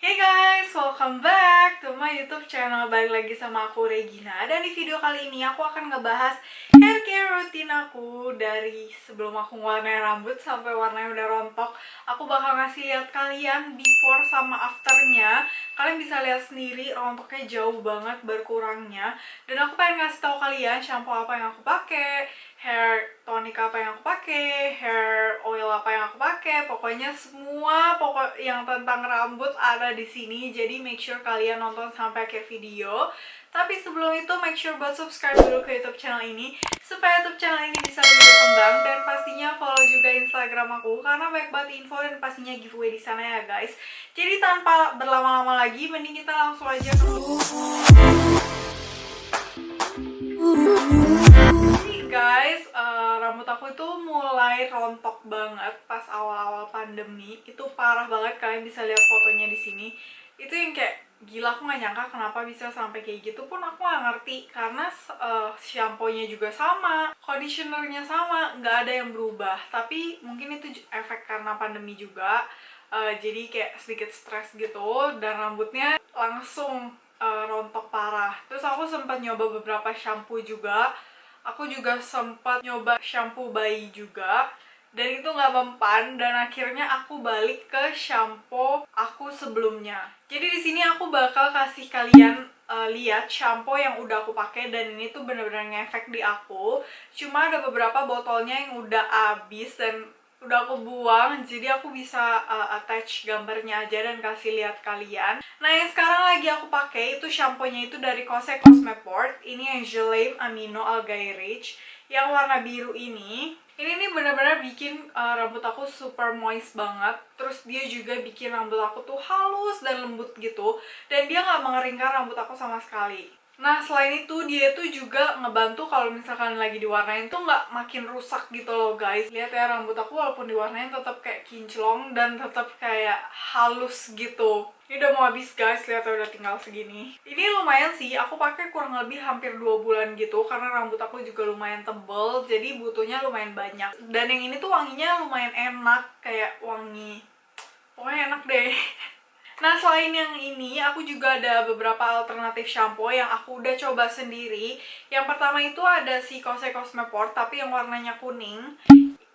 Hey guys, welcome back to my YouTube channel. Balik lagi sama aku Regina. Dan di video kali ini aku akan ngebahas hair care routine aku dari sebelum aku warnain rambut sampai warnanya udah rontok. Aku bakal ngasih lihat kalian before sama afternya. Kalian bisa lihat sendiri rontoknya jauh banget berkurangnya. Dan aku pengen ngasih tahu kalian shampoo apa yang aku pakai, hair tonic apa yang aku pakai, hair oil apa yang aku pakai, pokoknya semua yang tentang rambut ada di sini. Jadi make sure kalian nonton sampai akhir video. Tapi sebelum itu make sure buat subscribe dulu ke YouTube channel ini supaya YouTube channel ini bisa lebih berkembang, dan pastinya follow juga Instagram aku karena banyak banget info dan pastinya giveaway di sana ya guys. Jadi tanpa berlama-lama lagi, mending kita langsung aja ke guys, rambut aku itu mulai rontok banget pas awal-awal pandemi. Itu parah banget, kalian bisa lihat fotonya di sini. Itu yang kayak gila, aku nggak nyangka kenapa bisa sampai kayak gitu. Pun aku nggak ngerti karena shampoo-nya juga sama, conditionernya sama, nggak ada yang berubah. Tapi mungkin itu efek karena pandemi juga. Jadi kayak sedikit stres gitu dan rambutnya langsung rontok parah. Terus aku sempat nyoba beberapa shampoo juga. Aku juga sempat nyoba shampoo bayi juga, dan itu nggak mempan, dan akhirnya aku balik ke shampoo aku sebelumnya. Jadi di sini aku bakal kasih kalian lihat shampoo yang udah aku pakai, dan ini tuh bener-bener ngefek di aku. Cuma ada beberapa botolnya yang udah habis dan udah aku buang, jadi aku bisa attach gambarnya aja dan kasih lihat kalian. Nah, yang sekarang lagi aku pakai itu shampoo-nya itu dari Kose Cosmeport. Ini yang Gelame Amino Algae Rich yang warna biru ini. Ini nih benar-benar bikin rambut aku super moist banget. Terus dia juga bikin rambut aku tuh halus dan lembut gitu. Dan dia nggak mengeringkan rambut aku sama sekali. Nah, selain itu dia tuh juga ngebantu kalau misalkan lagi diwarnain tuh nggak makin rusak gitu loh guys. Lihat ya, rambut aku walaupun diwarnain tetap kayak kinclong dan tetap kayak halus gitu. Ini udah mau habis guys, lihat ya, udah tinggal segini. Ini lumayan sih, aku pakai kurang lebih hampir 2 bulan gitu karena rambut aku juga lumayan tebel, jadi butuhnya lumayan banyak. Dan yang ini tuh wanginya lumayan enak, kayak wangi, pokoknya enak deh. Nah, selain yang ini, aku juga ada beberapa alternatif shampoo yang aku udah coba sendiri. Yang pertama itu ada si Kose Cosmeport, tapi yang warnanya kuning,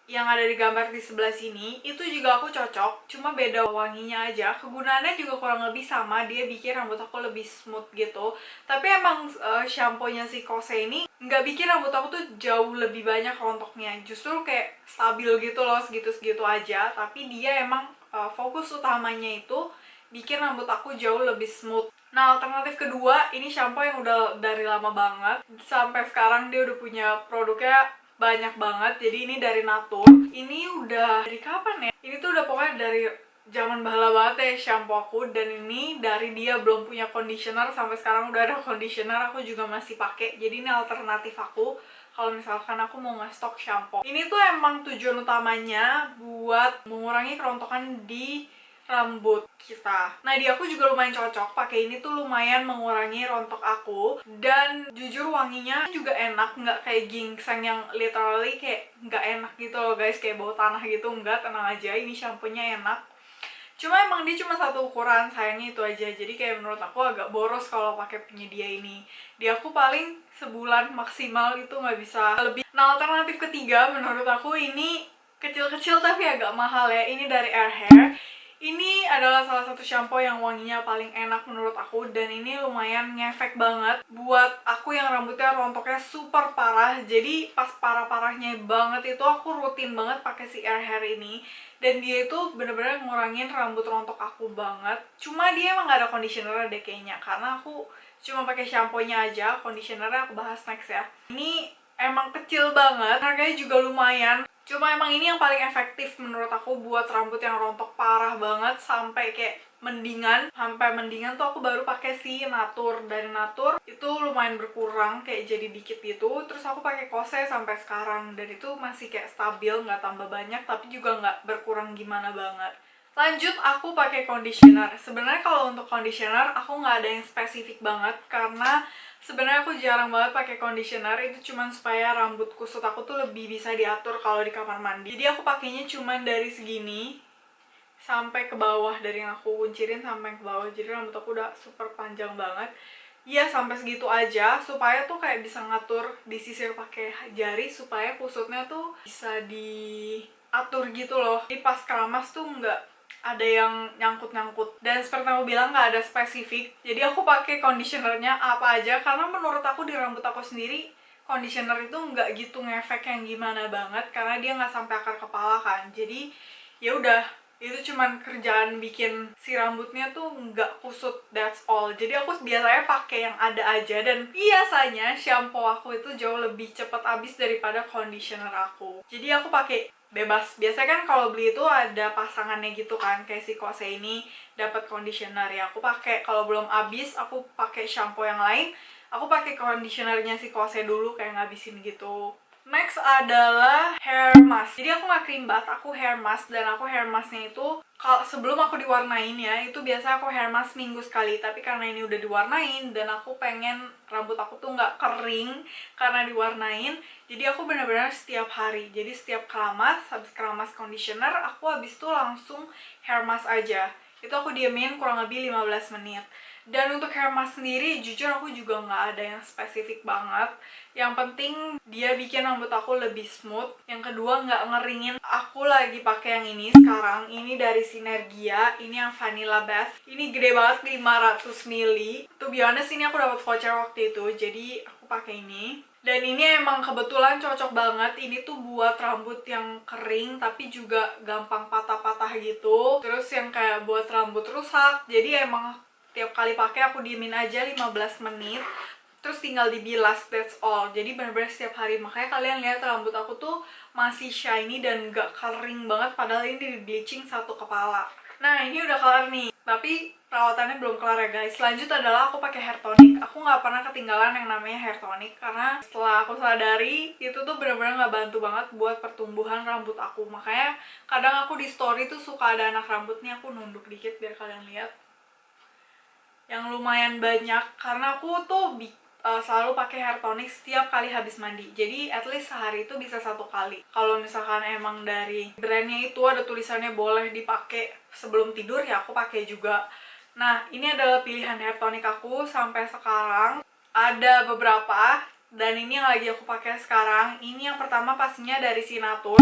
yang ada di gambar di sebelah sini. Itu juga aku cocok, cuma beda wanginya aja. Kegunaannya juga kurang lebih sama, dia bikin rambut aku lebih smooth gitu. Tapi emang shampoo-nya si Kose ini nggak bikin rambut aku tuh jauh lebih banyak rontoknya. Justru kayak stabil gitu loh, segitu-segitu aja. Tapi dia emang fokus utamanya itu bikin rambut aku jauh lebih smooth. Nah, alternatif kedua, ini shampoo yang udah dari lama banget. Sampai sekarang dia udah punya produknya banyak banget. Jadi ini dari Natur. Ini udah dari kapan ya? Ini tuh udah pokoknya dari zaman bahala banget ya shampoo aku. Dan ini dari dia belum punya conditioner, sampai sekarang udah ada conditioner, aku juga masih pakai. Jadi ini alternatif aku kalau misalkan aku mau nge-stok shampoo. Ini tuh emang tujuan utamanya buat mengurangi kerontokan di rambut kita. Nah, di aku juga lumayan cocok. Pakai ini tuh lumayan mengurangi rontok aku. Dan jujur wanginya juga enak, nggak kayak ginseng yang literally kayak nggak enak gitu loh guys, kayak bau tanah gitu. Nggak, tenang aja, ini shampoo-nya enak. Cuma emang dia cuma satu ukuran, sayangnya itu aja. Jadi kayak menurut aku agak boros kalau pakai punya dia ini. Di aku paling sebulan maksimal itu nggak bisa lebih. Nah, alternatif ketiga menurut aku ini kecil-kecil tapi agak mahal ya. Ini dari Air Hair. Ini adalah salah satu shampoo yang wanginya paling enak menurut aku, dan ini lumayan ngefek banget buat aku yang rambutnya rontoknya super parah. Jadi pas parah-parahnya banget itu aku rutin banget pakai si Air Hair ini, dan dia itu bener-bener ngurangin rambut rontok aku banget. Cuma dia emang gak ada conditioner deh kayaknya, karena aku cuma pakai shampoo-nya aja. Conditionernya aku bahas next ya. Ini emang kecil banget, harganya juga lumayan. Cuma emang ini yang paling efektif menurut aku buat rambut yang rontok parah banget sampai kayak mendingan. Sampai mendingan tuh aku baru pakai si Natur. Dari Natur itu lumayan berkurang, kayak jadi dikit gitu. Terus aku pakai Kose sampai sekarang, dan itu masih kayak stabil, nggak tambah banyak tapi juga nggak berkurang gimana banget. Lanjut, aku pakai conditioner. Sebenarnya kalau untuk conditioner aku nggak ada yang spesifik banget, karena sebenarnya aku jarang banget pakai conditioner. Itu cuman supaya rambut kusut aku tuh lebih bisa diatur kalau di kamar mandi. Jadi aku pakainya cuman dari segini sampai ke bawah, dari yang aku kuncirin sampai ke bawah. Jadi rambut aku udah super panjang banget. Iya, sampai segitu aja supaya tuh kayak bisa ngatur, disisir pakai jari supaya kusutnya tuh bisa diatur gitu loh. Jadi pas keramas tuh nggak ada yang nyangkut-nyangkut. Dan seperti yang aku bilang, nggak ada spesifik. Jadi aku pakai conditionernya apa aja karena menurut aku di rambut aku sendiri conditioner itu nggak gitu ngefek yang gimana banget karena dia nggak sampai akar kepala kan. Jadi ya udah, itu cuman kerjaan bikin si rambutnya tuh nggak kusut, that's all. Jadi aku biasanya pakai yang ada aja, dan biasanya shampoo aku itu jauh lebih cepat habis daripada conditioner aku. Jadi aku pakai bebas. Biasanya kan kalau beli itu ada pasangannya gitu kan, kayak si Kose ini dapat conditioner ya aku pakai. Kalau belum habis aku pakai shampoo yang lain, aku pakai conditionernya si Kose dulu kayak ngabisin gitu. Next adalah hair mask. Jadi aku nggak cream bath, aku hair mask. Dan aku hair masknya itu kalau sebelum aku diwarnain ya, itu biasa aku hair mask seminggu sekali. Tapi karena ini udah diwarnain dan aku pengen rambut aku tuh nggak kering karena diwarnain, jadi aku benar-benar setiap hari. Jadi setiap keramas, habis keramas conditioner, aku habis itu langsung hair mask aja. Itu aku diemin kurang lebih 15 menit. Dan untuk hair mask sendiri, jujur aku juga nggak ada yang spesifik banget. Yang penting dia bikin rambut aku lebih smooth. Yang kedua, nggak ngeringin. Aku lagi pakai yang ini sekarang. Ini dari Sinergia. Ini yang Vanilla Bath. Ini gede banget, 500 ml. To be honest, ini aku dapat voucher waktu itu. Jadi aku pakai ini. Dan ini emang kebetulan cocok banget. Ini tuh buat rambut yang kering tapi juga gampang patah-patah gitu. Terus yang kayak buat rambut rusak. Jadi emang tiap kali pakai aku diemin aja 15 menit. Terus tinggal dibilas, that's all. Jadi bener-bener setiap hari. Makanya kalian lihat rambut aku tuh masih shiny dan gak kering banget. Padahal ini di bleaching satu kepala. Nah, ini udah kelar nih. Tapi perawatannya belum kelar ya guys. Lanjut adalah aku pakai hair tonic. Aku nggak pernah ketinggalan yang namanya hair tonic karena setelah aku sadari itu tuh bener-bener nggak bantu banget buat pertumbuhan rambut aku. Makanya kadang aku di story tuh suka ada anak rambut nih, aku nunduk dikit biar kalian lihat. Yang lumayan banyak karena aku tuh selalu pakai hair tonic setiap kali habis mandi. Jadi at least sehari itu bisa 1 kali. Kalau misalkan emang dari brandnya itu ada tulisannya boleh dipakai sebelum tidur, ya aku pakai juga. Nah, ini adalah pilihan hair tonic aku sampai sekarang. Ada beberapa, dan ini yang lagi aku pakai sekarang. Ini yang pertama pastinya dari Sinatur.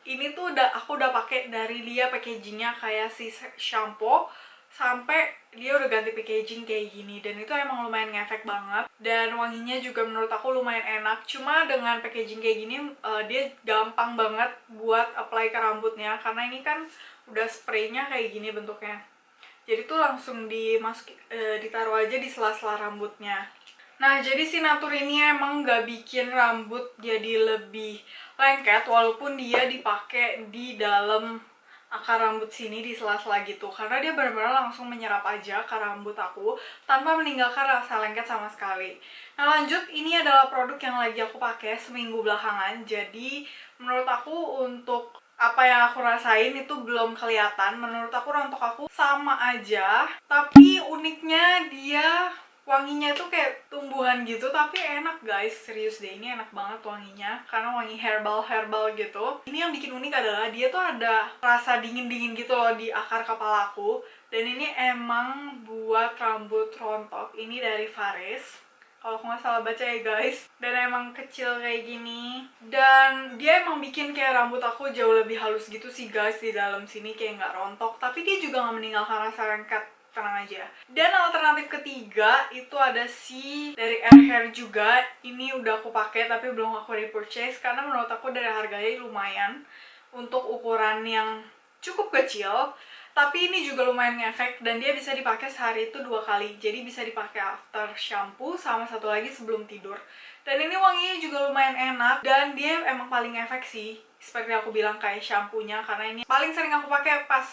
Ini tuh aku udah pakai dari dia packagingnya kayak si shampoo sampai dia udah ganti packaging kayak gini, dan itu emang lumayan ngefek banget. Dan wanginya juga menurut aku lumayan enak. Cuma dengan packaging kayak gini dia gampang banget buat apply ke rambutnya karena ini kan udah spraynya kayak gini bentuknya. Jadi tuh langsung ditaruh aja di sela-sela rambutnya. Nah, jadi si Natur ini emang gak bikin rambut jadi lebih lengket walaupun dia dipakai di dalam akar rambut sini di sela-sela gitu, karena dia benar-benar langsung menyerap aja ke rambut aku tanpa meninggalkan rasa lengket sama sekali. Nah, lanjut, ini adalah produk yang lagi aku pakai seminggu belakangan. Jadi menurut aku untuk apa yang aku rasain itu belum kelihatan. Menurut aku rontok aku sama aja, tapi uniknya dia wanginya tuh kayak tumbuhan gitu, tapi enak guys, serius deh, ini enak banget wanginya karena wangi herbal gitu. Ini yang bikin unik adalah dia tuh ada rasa dingin gitu loh di akar kepala aku. Dan ini emang buat rambut rontok. Ini dari Fares, kalau aku nggak salah baca ya guys. Dan emang kecil kayak gini, dan dia emang bikin kayak rambut aku jauh lebih halus gitu sih guys di dalam sini, kayak nggak rontok, tapi dia juga nggak meninggalkan rasa lengket, tenang aja. Dan alternatif ketiga itu ada si dari Air Hair juga. Ini udah aku pakai tapi belum aku repurchase karena menurut aku dari harganya lumayan untuk ukuran yang cukup kecil. Tapi ini juga lumayan ngefek dan dia bisa dipakai sehari itu 2 kali. Jadi bisa dipakai after shampoo sama satu lagi sebelum tidur. Dan ini wanginya juga lumayan enak dan dia emang paling ngefek sih. Seperti aku bilang kayak shampoo-nya, karena ini paling sering aku pakai pas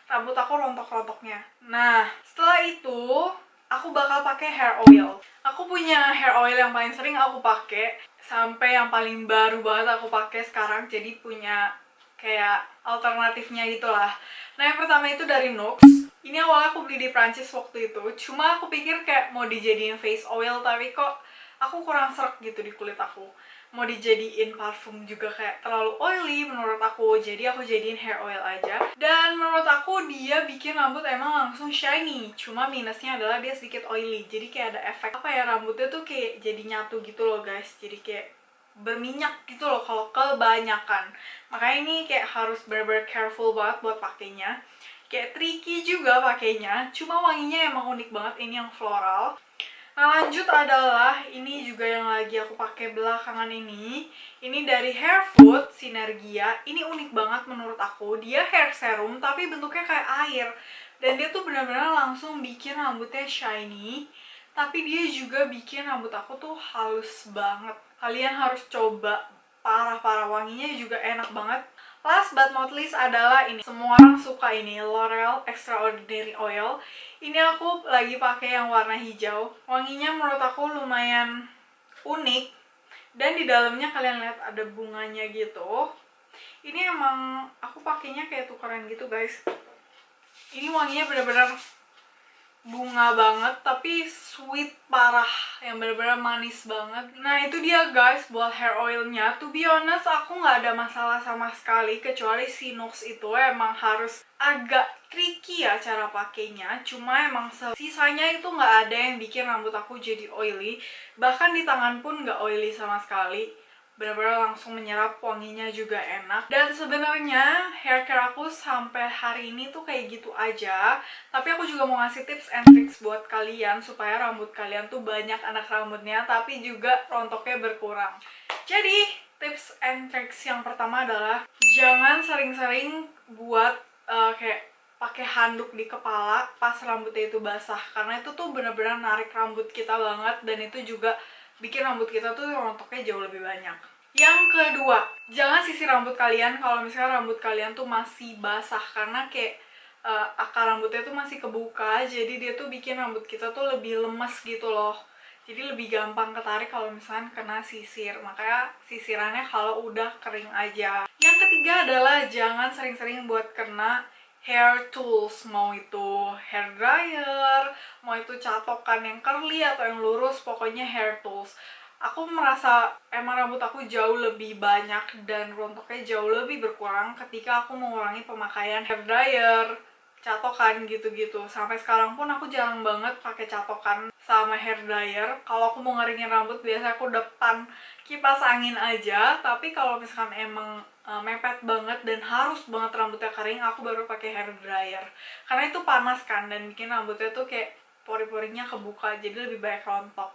rambut aku rontok-rontoknya. Nah, setelah itu aku bakal pakai hair oil. Aku punya hair oil yang paling sering aku pakai sampai yang paling baru banget aku pakai sekarang, jadi punya kayak alternatifnya gitulah. Nah, yang pertama itu dari Nux. Ini awalnya aku beli di Prancis waktu itu. Cuma aku pikir kayak mau dijadiin face oil, tapi kok aku kurang srek gitu di kulit aku. mau dijadiin parfum juga kayak terlalu oily menurut aku, jadi aku jadiin hair oil aja. Dan menurut aku dia bikin rambut emang langsung shiny, cuma minusnya adalah dia sedikit oily, jadi kayak ada efek apa ya, rambutnya tuh kayak jadi nyatu gitu loh guys, jadi kayak berminyak gitu loh kalau kebanyakan. Makanya ini kayak harus bener-bener careful banget buat pakainya, kayak tricky juga pakainya, cuma wanginya emang unik banget, ini yang floral. Nah lanjut adalah ini juga yang lagi aku pakai belakangan ini. Ini dari Hair Food Sinergia. Ini unik banget menurut aku. Dia hair serum tapi bentuknya kayak air. Dan dia tuh benar-benar langsung bikin rambutnya shiny. Tapi dia juga bikin rambut aku tuh halus banget. Kalian harus coba. Parah-parah, wanginya juga enak banget. Last but not least adalah ini. Semua orang suka ini, L'Oreal Extraordinary Oil. Ini aku lagi pakai yang warna hijau. Wanginya menurut aku lumayan unik. Dan di dalamnya kalian lihat ada bunganya gitu. Ini emang aku pakainya kayak tukeran gitu guys. Ini wanginya bener-bener bunga banget, tapi sweet parah, yang bener-bener manis banget. Nah itu dia guys buat hair oilnya. To be honest aku nggak ada masalah sama sekali, kecuali si Nux itu emang harus agak tricky ya cara pakainya. Cuma emang sisanya itu nggak ada yang bikin rambut aku jadi oily. Bahkan di tangan pun nggak oily sama sekali, benar-benar langsung menyerap, wanginya juga enak. Dan sebenarnya hair care aku sampai hari ini tuh kayak gitu aja. Tapi aku juga mau ngasih tips and tricks buat kalian supaya rambut kalian tuh banyak anak rambutnya tapi juga rontoknya berkurang. Jadi tips and tricks yang pertama adalah jangan sering-sering buat kayak pakai handuk di kepala pas rambutnya itu basah, karena itu tuh benar-benar narik rambut kita banget, dan itu juga bikin rambut kita tuh rontoknya jauh lebih banyak. Yang kedua, jangan sisir rambut kalian kalau misalnya rambut kalian tuh masih basah, karena kayak akar rambutnya tuh masih kebuka, jadi dia tuh bikin rambut kita tuh lebih lemes gitu loh. Jadi lebih gampang ketarik kalau misalnya kena sisir. Makanya sisirannya kalau udah kering aja. Yang ketiga adalah jangan sering-sering buat kena hair tools, mau itu hair dryer, mau itu catokan yang curly atau yang lurus, pokoknya hair tools. Aku merasa emang rambut aku jauh lebih banyak dan rontoknya jauh lebih berkurang ketika aku mengurangi pemakaian hair dryer, catokan gitu-gitu. Sampai sekarang pun aku jarang banget pakai catokan sama hair dryer. Kalau aku mau ngeringin rambut biasanya aku depan kipas angin aja. Tapi kalau misalkan emang mepet banget dan harus banget rambutnya kering, aku baru pakai hair dryer. Karena itu panas kan dan bikin rambutnya tuh kayak pori-porinya kebuka, jadi lebih banyak rontok.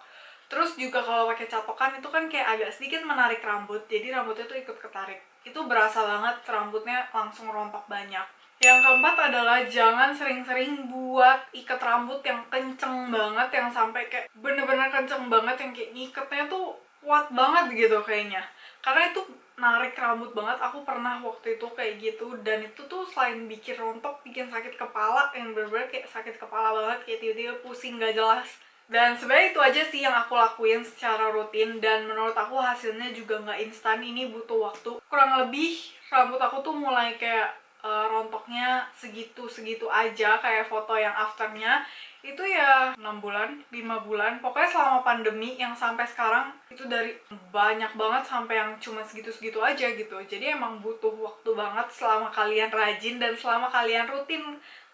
Terus juga kalau pakai catokan itu kan kayak agak sedikit menarik rambut, jadi rambutnya tuh ikut ketarik. Itu berasa banget rambutnya langsung rontok banyak. Yang keempat adalah jangan sering-sering buat ikat rambut yang kenceng banget, yang sampai kayak bener-bener kenceng banget, yang kayak ngiketnya tuh kuat banget gitu kayaknya. Karena itu narik rambut banget. Aku pernah waktu itu kayak gitu, dan itu tuh selain bikin rontok, bikin sakit kepala, yang bener-bener kayak sakit kepala banget, kayak tiba-tiba pusing gak jelas. Dan sebenarnya itu aja sih yang aku lakuin secara rutin, dan menurut aku hasilnya juga nggak instan, ini butuh waktu. Kurang lebih rambut aku tuh mulai kayak rontoknya segitu-segitu aja, kayak foto yang afternya itu ya 6 bulan, 5 bulan. Pokoknya selama pandemi yang sampai sekarang itu dari banyak banget sampai yang cuma segitu-segitu aja gitu. Jadi emang butuh waktu banget selama kalian rajin dan selama kalian rutin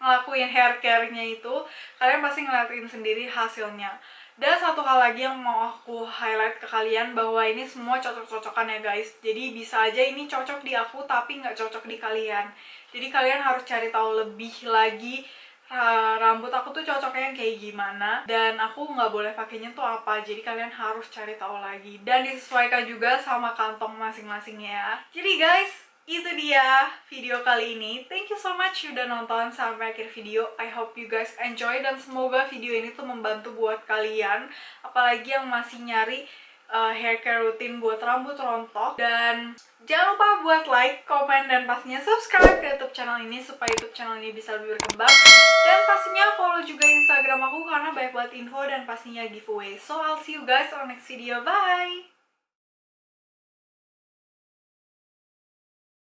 ngelakuin hair care-nya itu, kalian pasti ngeliatin sendiri hasilnya. Dan satu hal lagi yang mau aku highlight ke kalian, bahwa ini semua cocok-cocokan ya guys. Jadi bisa aja ini cocok di aku tapi nggak cocok di kalian. Jadi kalian harus cari tahu lebih lagi rambut aku tuh cocoknya yang kayak gimana, dan aku nggak boleh pakainya tuh apa. Jadi kalian harus cari tahu lagi dan disesuaikan juga sama kantong masing-masingnya ya. Jadi guys, itu dia video kali ini. Thank you so much udah nonton sampai akhir video. I hope you guys enjoy, dan semoga video ini tuh membantu buat kalian, apalagi yang masih nyari hair care rutin buat rambut rontok. Dan jangan lupa buat like, komen, dan pastinya subscribe ke YouTube channel ini supaya YouTube channel ini bisa lebih berkembang. Dan pastinya follow juga Instagram aku karena banyak banget info dan pastinya giveaway. So I'll see you guys on next video. Bye!